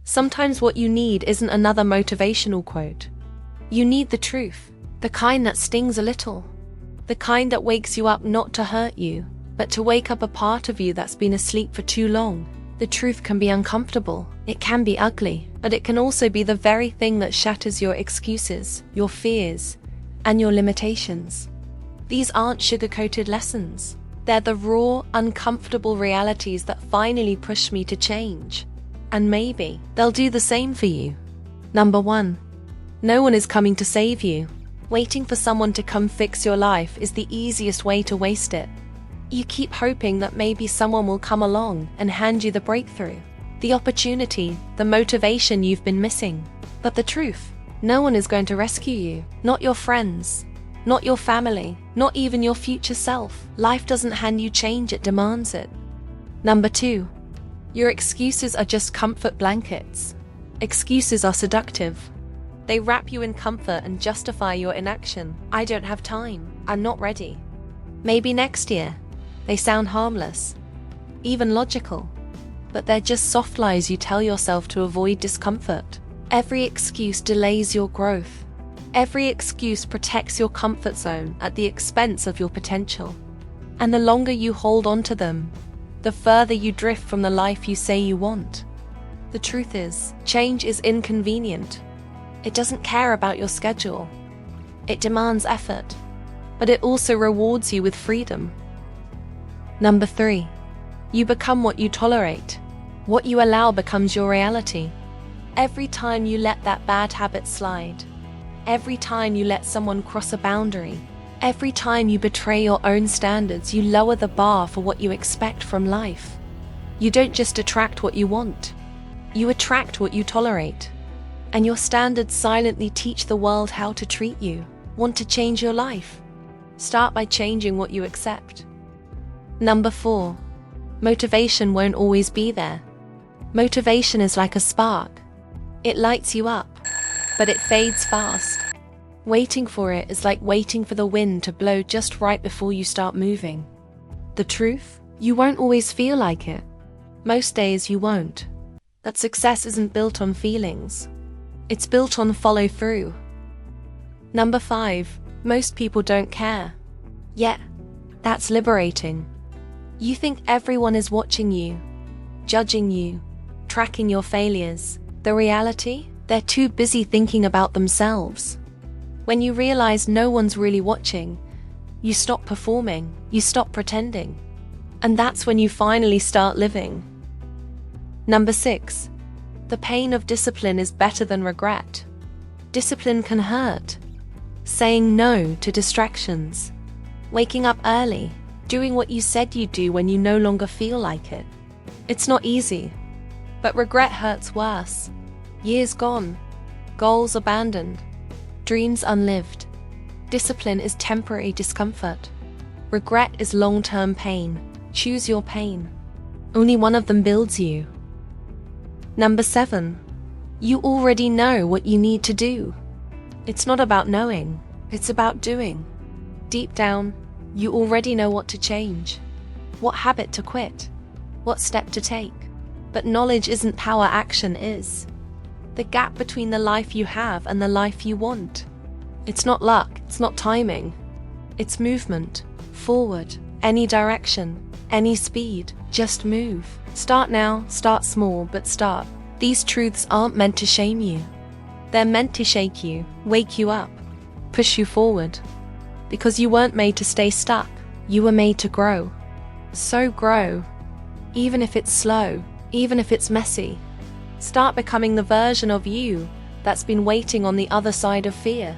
Sometimes what you need isn't another motivational quote. You need the truth, the kind that stings a little, the kind that wakes you up not to hurt you, but to wake up a part of you that's been asleep for too long. The truth can be uncomfortable, it can be ugly, but it can also be the very thing that shatters your excuses, your fears, and your limitations. These aren't sugar-coated lessons. They're the raw, uncomfortable realities that finally push me to change. And maybe they'll do the same for you. Number 1. No one is coming to save you. Waiting for someone to come fix your life is the easiest way to waste it. You keep hoping that maybe someone will come along and hand you the breakthrough, the opportunity, the motivation you've been missing. But the truth, no one is going to rescue you. Not your friends, not your family, not even your future self. Life doesn't hand you change, it demands it. Number 2. Your excuses are just comfort blankets. Excuses are seductive. They wrap you in comfort and justify your inaction. I don't have time. I'm not ready. Maybe next year. They sound harmless, even logical, but they're just soft lies you tell yourself to avoid discomfort. Every excuse delays your growth. Every excuse protects your comfort zone at the expense of your potential. And the longer you hold on to them, the further you drift from the life you say you want. The truth is, change is inconvenient. It doesn't care about your schedule. It demands effort, but it also rewards you with freedom. Number 3. You become what you tolerate. What you allow becomes your reality. Every time you let that bad habit slide, every time you let someone cross a boundary, every time you betray your own standards, you lower the bar for what you expect from life. You don't just attract what you want, you attract what you tolerate. And your standards silently teach the world how to treat you. Want to change your life? Start by changing what you accept. Number 4. Motivation won't always be there. Motivation is like a spark. It lights you up, but it fades fast. Waiting for it is like waiting for the wind to blow just right before you start moving. The truth? You won't always feel like it. Most days you won't. That success isn't built on feelings. It's built on follow-through. Number 5. Most people don't care. Yet, that's liberating. You think everyone is watching you, judging you, tracking your failures. The reality? They're too busy thinking about themselves. When you realize no one's really watching, you stop performing, you stop pretending. And that's when you finally start living. Number 6. The pain of discipline is better than regret. Discipline can hurt. Saying no to distractions. Waking up early. Doing what you said you'd do when you no longer feel like it. It's not easy, but regret hurts worse. Years gone, goals abandoned, dreams unlived. Discipline is temporary discomfort. Regret is long-term pain. Choose your pain. Only one of them builds you. Number 7. You already know what you need to do. It's not about knowing, it's about doing. Deep down, you already know what to change, what habit to quit, what step to take. But knowledge isn't power, action is. The gap between the life you have and the life you want. It's not luck, it's not timing. It's movement, forward, any direction, any speed, just move. Start now, start small, but start. These truths aren't meant to shame you. They're meant to shake you, wake you up, push you forward. Because you weren't made to stay stuck, you were made to grow. So grow, even if it's slow, even if it's messy. Start becoming the version of you that's been waiting on the other side of fear.